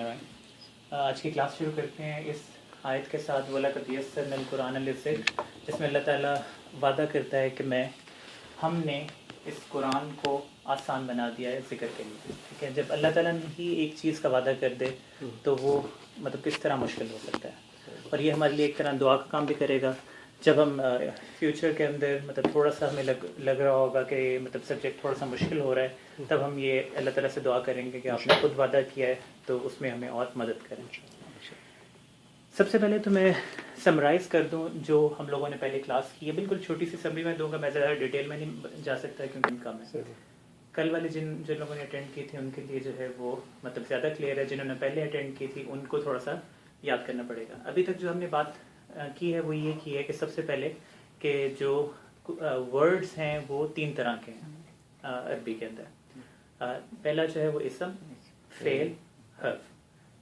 आज की क्लास शुरू करते हैं इस आयत के साथ वलक़द यस्सरनल कुरान लिज़्ज़िक्र, जिसमें अल्लाह ताला वादा करता है कि हमने इस कुरान को आसान बना दिया है ज़िक्र के लिए। ठीक है, जब अल्लाह ताला ही एक चीज़ का वादा कर दे तो वो मतलब किस तरह मुश्किल हो सकता है। और ये हमारे लिए एक तरह दुआ का काम भी करेगा। जब हम फ्यूचर के अंदर मतलब थोड़ा सा हमें लग रहा होगा कि मतलब सब्जेक्ट थोड़ा सा मुश्किल हो रहा है, तब हम ये अल्लाह ताला से दुआ करेंगे कि आपने खुद वादा किया है तो उसमें हमें और मदद करें। सबसे पहले तो मैं समराइज़ कर दूं जो हम लोगों ने पहले क्लास की है। बिल्कुल छोटी सी समरी मैं दूंगा, मैं ज़्यादा डिटेल में नहीं जा सकता क्योंकि कम है। कल वाले जिन लोगों ने अटेंड की थी उनके लिए जो है वो मतलब ज़्यादा क्लियर है, जिन्होंने पहले अटेंड की थी उनको थोड़ा सा याद करना पड़ेगा। अभी तक जो हमने बात की है वो ये की है कि सबसे पहले कि जो वर्ड्स हैं वो तीन तरह के हैं अरबी के अंदर। पहला जो है वो इसम, फेल, हर्फ।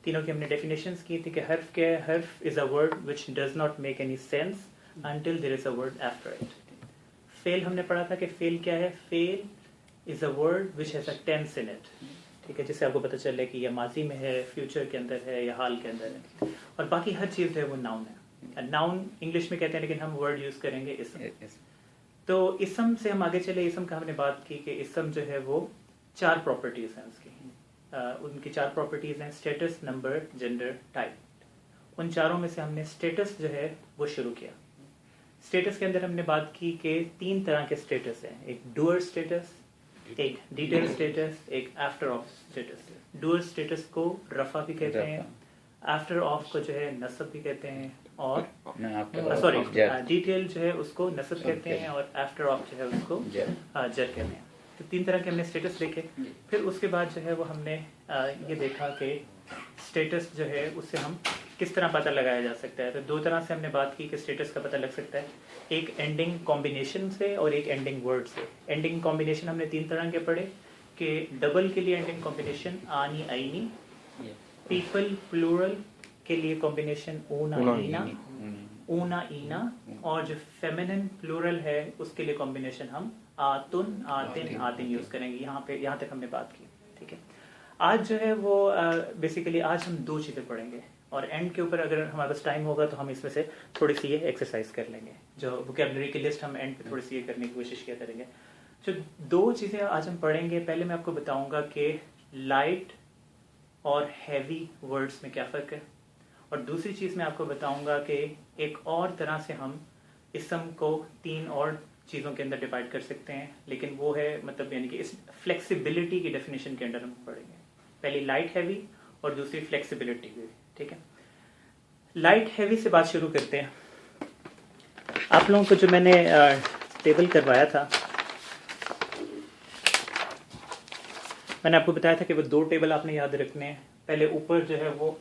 तीनों की हमने डेफिनेशंस की थी कि हर्फ क्या है। हर्फ is a word which does not make any sense until there is a word after it. फेल हमने पढ़ा था कि फेल क्या है। फेल is a word which has a tense in it. ठीक है, जिससे आपको पता चले कि यह माजी में है, फ्यूचर के अंदर है या हाल के अंदर है। और बाकी हर चीज़ है वो नाउन है। नाउन इंग्लिश में कहते हैं लेकिन हम वर्ड यूज़ करेंगे इसम। तो इसम से हम आगे चले। इसम का हमने बात की कि इसम जो है वो चार प्रॉपर्टीज़ हैं उसकी। उनकी चार प्रॉपर्टीज़ हैं: स्टेटस, नंबर, जेंडर, टाइप। उन चारों में से हमने स्टेटस जो है वो शुरू किया। स्टेटस के अंदर हमने बात की कि तीन तरह के स्टेटस हैं। एक डूअर स्टेटस, एक डिटेल स्टेटस, एक after of status. Doer status को रफा भी कहते हैं, आफ्टर ऑफ को जो है नसब भी कहते हैं, और सॉरी डिटेल जो है उसको नसब कहते हैं और आफ्टर ऑफ जो है उसको जर कहते हैं। तो तीन तरह के हमने स्टेटस देखे। फिर उसके बाद जो है वो हमने ये देखा कि स्टेटस जो है उससे हम किस तरह पता लगाया जा सकता है। तो दो तरह से हमने बात की कि स्टेटस का पता लग सकता है, एक एंडिंग कॉम्बिनेशन से और एक एंडिंग वर्ड से। एंडिंग कॉम्बिनेशन हमने तीन तरह के पढ़े कि डबल के लिए एंडिंग कॉम्बिनेशन आनी आईनी, पीपल प्लूरल के लिए कॉम्बिनेशन ऊना ईना, ऊना ईना, और जो फेमिनिन प्लूरल है उसके लिए कॉम्बिनेशन हम आतुन आतिन आतिन यूज़ करेंगे। यहाँ तक हमने बात की। ठीक है, आज जो है वो बेसिकली आज हम दो चीज़ें पढ़ेंगे और एंड के ऊपर अगर हमारे पास टाइम होगा तो हम इसमें से थोड़ी सी ये एक्सरसाइज कर लेंगे। जो वोकैबुलरी की लिस्ट हम एंड पे थोड़ी सी ये करने की कोशिश किया करेंगे। जो दो चीज़ें आज हम पढ़ेंगे, पहले मैं आपको बताऊँगा कि लाइट और हैवी वर्ड्स में क्या फ़र्क है, और दूसरी चीज़ मैं आपको बताऊंगा कि एक और तरह से हम इसम को तीन और चीज़ों के अंदर डिवाइड कर सकते हैं, लेकिन वो है मतलब यानी कि इस फ्लेक्सिबिलिटी की डेफिनेशन के अंदर हम पढ़ेंगे। पहली लाइट हैवी और दूसरी फ्लेक्सिबिलिटी की। ठीक है, लाइट हैवी से बात शुरू करते हैं। आप लोगों को जो मैंने टेबल करवाया था, मैंने आपको बताया था कि वो दो टेबल आपने याद रखने हैं। पहले ऊपर जो है वो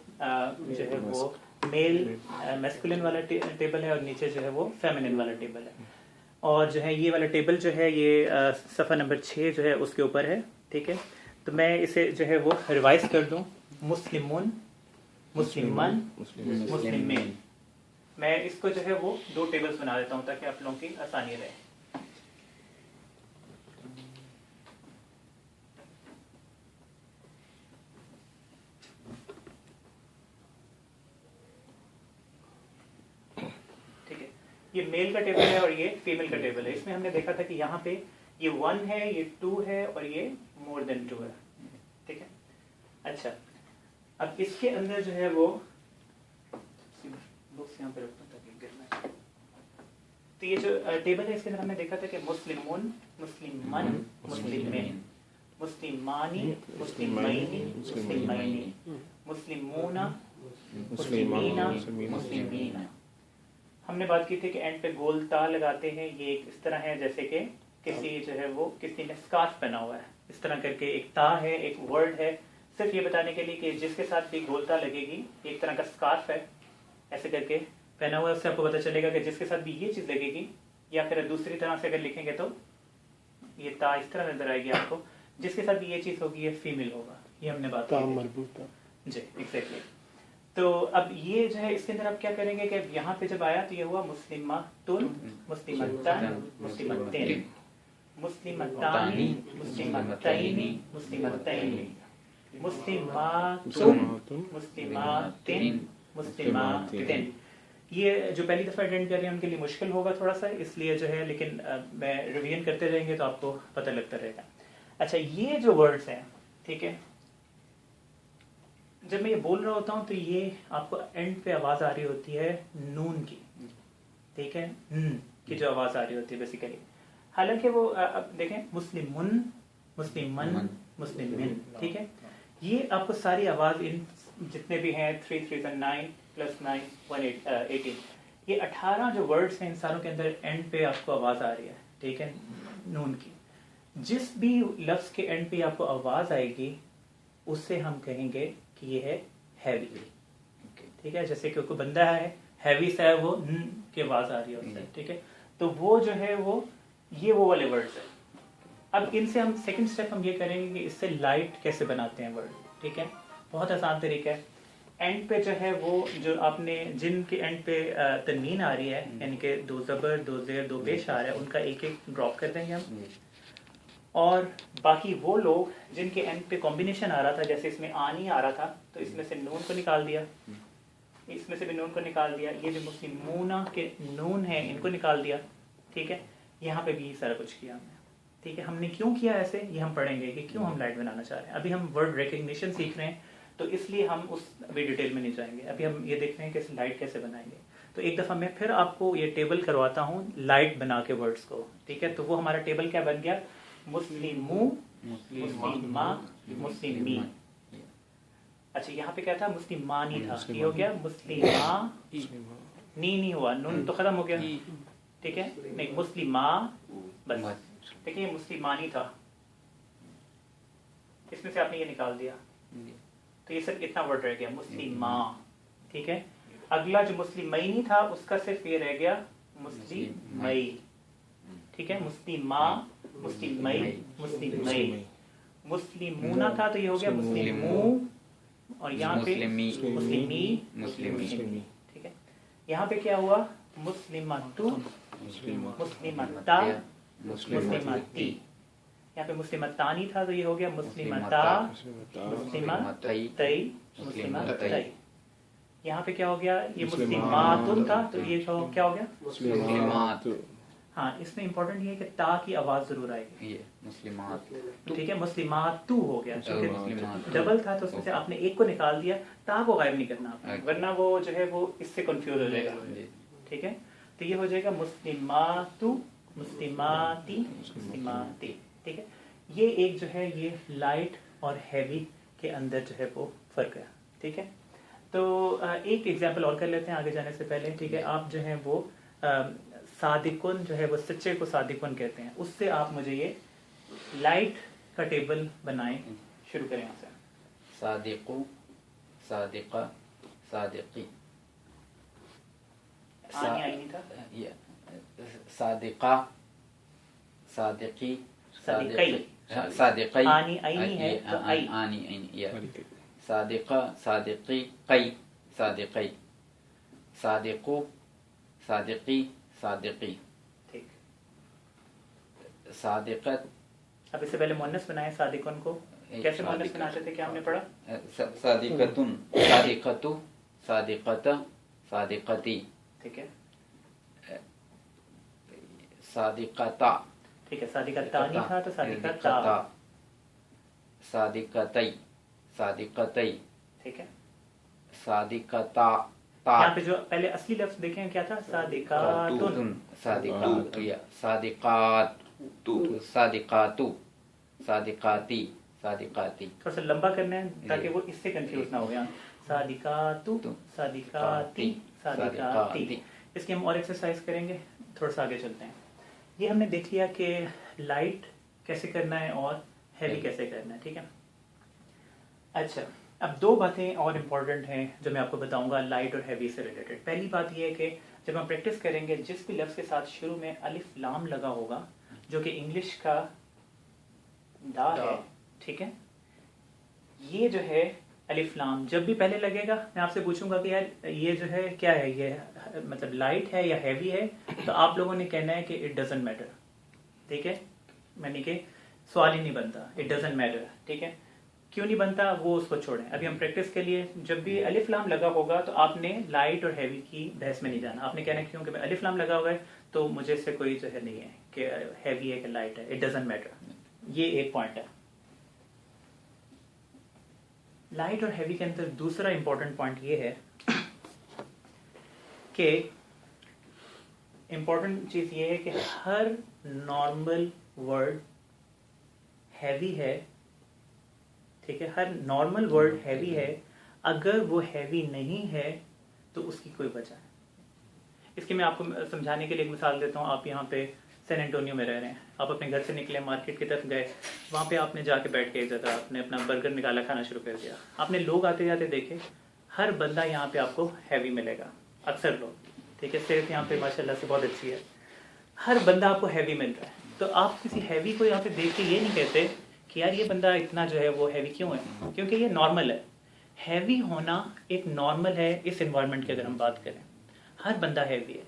मेल मैस्कुलिन वाला टेबल है और नीचे जो है वो फेमिनिन वाला टेबल है। और जो है ये वाला टेबल जो है ये सफ़ा नंबर 6 जो है उसके ऊपर है। ठीक है, तो मैं इसे जो है वो रिवाइज कर दूं। मुस्लिमुन, मुस्लिमन, मुस्लिमीन। मैं इसको जो है वो दो टेबल्स बना देता हूँ ताकि आप लोगों की आसानी रहे। ये मेल का टेबल है और ये फीमेल का टेबल है। इसमें हमने देखा था कि यहाँ पे ये 1 है, ये 2 है और ये मोर देन 2 है। ठीक है, अच्छा अब इसके अंदर जो है वो बुक्स यहाँ पे रखता हूँ ताकि गिरना है। तो ये जो टेबल है इसके अंदर हमने देखा था कि मुस्लिमुन, मुस्लिमन, मुस्लिमीन, मुस्लिमानी, मुस्लिमैनी, मुस्लिमैनी, मुस्लिमूना, मुस्लिमीना, मुस्लिमीना। हमने बात की थी कि एंड पे गोल ता लगाते हैं। ये एक इस तरह है जैसे कि किसी जो है वो किसी ने स्कार्फ पहना हुआ है, इस तरह करके एक ता है, एक वर्ड है, सिर्फ ये बताने के लिए कि जिसके साथ भी गोल ता लगेगी एक तरह का स्कार्फ है ऐसे करके पहना हुआ है, उससे आपको पता चलेगा कि जिसके साथ भी ये चीज़ लगेगी, या फिर दूसरी तरह से अगर लिखेंगे तो ये ता इस तरह नजर आएगी आपको, जिसके साथ भी ये चीज़ होगी ये फीमेल होगा। ये हमने बात की जी, एग्जैक्टली। तो अब ये जो है इसके अंदर आप क्या करेंगे कि यहाँ पे जब आया तो ये हुआ मुस्लिमातुन, मुस्लिमतन, मुस्लिमतिन, मुस्लिमतानी, मुस्लिमतैनी, मुस्लिमतैनी, मुस्लिमातुन, मुस्लिमातिन, मुस्लिमातिन। ये जो पहली दफ़ा अटेंड कर रहे हैं उनके लिए मुश्किल होगा थोड़ा सा, इसलिए जो है, लेकिन मैं रिवीजन करते रहेंगे तो आपको पता लगता रहेगा। अच्छा, ये जो वर्ड्स हैं, ठीक है, जब मैं ये बोल रहा होता हूँ तो ये आपको एंड पे आवाज़ आ रही होती है नून की, ठीक है, की जो आवाज़ आ रही होती है बेसिकली। हालांकि वो अब देखें, मुस्लिमुन, मुस्लिमन, मुस्लिमिन, ठीक है, ये आपको सारी आवाज़ इन जितने भी हैं 3 3 9 + 9 18, ये 18 जो वर्ड्स हैं इन सारों के अंदर एंड पे आपको आवाज़ आ रही है, ठीक है, नून की। जिस भी लफ्ज़ के एंड पे आपको आवाज़ आएगी उससे हम कहेंगे कि ये है हैवी, ठीक है। जैसे कि कोई बंदा है हैवी सा है, वो की आवाज़ आ रही है उससे, ठीक है, तो वो जो है वो वाले वर्ड्स है। अब इनसे हम सेकंड स्टेप हम ये करेंगे कि इससे लाइट कैसे बनाते हैं वर्ड, ठीक है। बहुत आसान तरीका है। एंड पे जो है वो जो आपने जिनके एंड पे तनवीन आ रही है, यानी कि 2 ज़बर 2 ज़ेर 2 पेश आ रहा है, उनका एक एक ड्रॉप कर देंगे हम। और बाकी वो लोग जिनके एंड पे कॉम्बिनेशन आ रहा था, जैसे इसमें आनी आ रहा था तो इसमें से नून को निकाल दिया, इसमें से भी नून को निकाल दिया, ये जो मुस्लिमूना के नून है इनको निकाल दिया, ठीक है। यहाँ पे भी सारा कुछ किया हमने, ठीक है। हमने क्यों किया ऐसे, ये हम पढ़ेंगे कि क्यों हम लाइट बनाना चाह रहे हैं। अभी हम वर्ड रिकग्निशन सीख रहे हैं तो इसलिए हम उस अभी डिटेल में नहीं जाएंगे। अभी हम ये देख रहे हैं कि लाइट कैसे बनाएंगे। तो एक दफ़ा मैं फिर आपको ये टेबल करवाता हूँ लाइट बना के वर्ड्स को, ठीक है। तो वो हमारा टेबल क्या बन गया, मुस्लिमू, मुस्लिमा, मुस्लिमी। अच्छा, यहाँ पे क्या था, मुस्लिमानी था, ये हो गया मुस्लिमा, नी नहीं हुआ, नून तो खत्म हो गया, ठीक है, नहीं मुस्लिमा बस, देखिए ये मुस्लिमानी था, इसमें से आपने ये निकाल दिया तो ये सिर्फ इतना वर्ड रह गया मुस्लिमा, ठीक है। अगला जो मुस्लिमैनी था उसका सिर्फ ये रह गया मुस्लिमई, ठीक है, मुस्लिमा, मुस्लिमई, मुस्लिमई। मुस्लिमूना था तो ये हो गया मुस्लिमू, और यहाँ पे मुस्लिमी, मुस्लिमी, ठीक है। यहाँ पे क्या हुआ, मुस्लिमतु, मुस्लिमता, मुस्लिमती। यहाँ पे मुस्लिमतानी था तो ये हो गया मुस्लिमता, मुस्लिमतई, मुस्लिमतई। यहाँ पे क्या हो गया, ये मुस्लिमातुन था तो ये क्या हो गया मुस्लिमात। हाँ, इसमें इम्पोर्टेंट ये है कि ता की आवाज जरूर आएगी, ये मुस्लिमात, ठीक है, मुस्लिमातु हो गया, डबल था तो उसमें से आपने एक को निकाल दिया, ता को गायब नहीं करना आपने, वरना वो जो है वो इससे कंफ्यूज हो जाएगा, ठीक है। तो ये हो जाएगा मुस्लिमातु, मुस्लिमाती, मुस्लिमाती, ठीक है। ये एक जो है ये लाइट और हैवी के अंदर जो है वो फर्क है, ठीक है। तो एक एग्जांपल और कर लेते हैं आगे जाने से पहले, ठीक है। आप जो है वो सादिकुन जो है वो सच्चे को सादिकुन कहते हैं, उससे आप मुझे ये लाइट का टेबल बनाएं, शुरू करें यहाँ से। सादिकु, सादिका, सादिकी। आनी आई नहीं था, सादिका, सादिकी, सादिकई, सादिकई। आनी आई नहीं है तो आई, आनी आई, सादिका, सादिकी, कई, सादिकई, सादिकु, सादिकी, सादिकी, ठीक। सादिकत। अब इससे पहले मुन्नस बनाए सादिकुन को, कैसे मुन्नस बनाते थे, क्या हमने पढ़ा, सादिकतुन, सादिकतु, सादिकत, सादिकती, ठीक है, सादिकता, ठीक है। सादिकतानी था तो सादिकता, सादिकतई, सादिकतई, ठीक है। सादिकता, यहाँ पे जो पहले असली लफ्ज देखें क्या था, सादिकातुन, सादिकातु, सादिकातु, सादिकातु, सादिकाती, सादिकाती। थोड़ा सा लंबा करना है ताकि वो इससे कंफ्यूज ना हो, यहाँ सादिकातु, सादिकाती, सादिकाती। इसकी हम और एक्सरसाइज करेंगे, थोड़ा सा आगे चलते हैं। ये हमने देख लिया कि लाइट कैसे करना है और हैवी कैसे करना है, ठीक है। अच्छा, अब दो बातें और इम्पॉर्टेंट हैं जो मैं आपको बताऊंगा लाइट और हैवी से रिलेटेड। पहली बात यह है कि जब हम प्रैक्टिस करेंगे, जिस भी लफ्ज़ के साथ शुरू में अलिफ लाम लगा होगा, जो कि इंग्लिश का दा है, ठीक है, ये जो है अलिफ लाम जब भी पहले लगेगा, मैं आपसे पूछूंगा कि यार ये जो है क्या है, ये मतलब लाइट है या हैवी है, तो आप लोगों ने कहना है कि इट डजंट मैटर, ठीक है, मैंने कि सवाल ही नहीं बनता, इट डजंट मैटर, ठीक है। کیوں نہیں بنتا وہ اس کو چھوڑیں. ابھی ہم پریکٹس کے لیے جب بھی الف لام لگا ہوگا تو آپ نے لائٹ اور ہیوی کی بحث میں نہیں جانا. آپ نے کہنا کیوں کہ الف لام لگا ہوا ہے تو مجھے سے کوئی جو ہے نہیں ہے کہ ہیوی ہے کہ لائٹ ہے, اٹ ڈزنٹ میٹر. یہ ایک پوائنٹ ہے. لائٹ اور ہیوی کے اندر دوسرا امپورٹنٹ پوائنٹ یہ ہے کہ امپورٹنٹ چیز یہ ہے کہ ہر نارمل ورڈ ہیوی ہے. ٹھیک ہے, ہر نارمل ورڈ ہیوی ہے. اگر وہ ہیوی نہیں ہے تو اس کی کوئی وجہ ہے. اس کی میں آپ کو سمجھانے کے لیے ایک مثال دیتا ہوں. آپ یہاں پہ سین انٹونیو میں رہ رہے ہیں, آپ اپنے گھر سے نکلے, مارکیٹ کی طرف گئے, وہاں پہ آپ نے جا کے بیٹھ کے آپ نے اپنا برگر نکالا, کھانا شروع کر دیا. آپ نے لوگ آتے جاتے دیکھے, ہر بندہ یہاں پہ آپ کو ہیوی ملے گا, اکثر لوگ. ٹھیک ہے, صحت یہاں پہ ماشاء اللہ سے بہت اچھی ہے, ہر بندہ آپ کو ہیوی مل رہا ہے. تو آپ کسی ہیوی کو یہاں پہ دیکھ کے یہ نہیں کہتے کہ یار یہ بندہ اتنا جو ہے وہ ہیوی کیوں ہے, کیونکہ یہ نارمل ہے. ہیوی ہونا ایک نارمل ہے اس انوائرمنٹ کی اگر ہم بات کریں. ہر بندہ ہیوی ہے.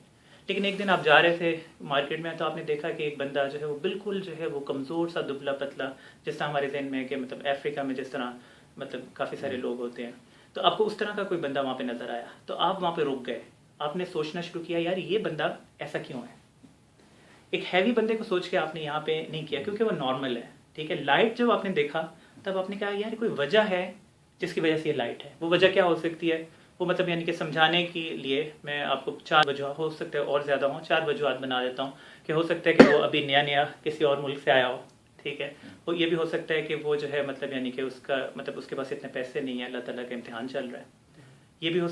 لیکن ایک دن آپ جا رہے تھے مارکیٹ میں تو آپ نے دیکھا کہ ایک بندہ جو ہے وہ بالکل جو ہے وہ کمزور سا, دبلا پتلا, جس طرح ہمارے ذہن میں کہ مطلب افریقہ میں جس طرح مطلب کافی سارے لوگ ہوتے ہیں, تو آپ کو اس طرح کا کوئی بندہ وہاں پہ نظر آیا تو آپ وہاں پہ رک گئے. آپ نے سوچنا شروع کیا یار یہ بندہ ایسا کیوں ہے. ایک ہیوی بندے کو سوچ کے آپ نے یہاں پہ نہیں کیا کیونکہ وہ نارمل ہے. ٹھیک ہے, لائٹ جب آپ نے دیکھا تب آپ نے کہا یار کوئی وجہ ہے جس کی وجہ سے یہ لائٹ ہے. وہ وجہ کیا ہو سکتی ہے, وہ مطلب یعنی کہ سمجھانے کے لیے میں آپ کو 4 وجوہات, ہو سکتے ہیں اور زیادہ ہوں, 4 وجوہات بنا دیتا ہوں. کہ ہو سکتا ہے کہ وہ ابھی نیا کسی اور ملک سے آیا ہو. ٹھیک ہے, وہ یہ بھی ہو سکتا ہے کہ وہ جو ہے مطلب یعنی کہ اس کا مطلب اس کے پاس اتنے پیسے نہیں ہیں, اللہ تعالیٰ کا امتحان چل رہا ہے. یہ بھی ہو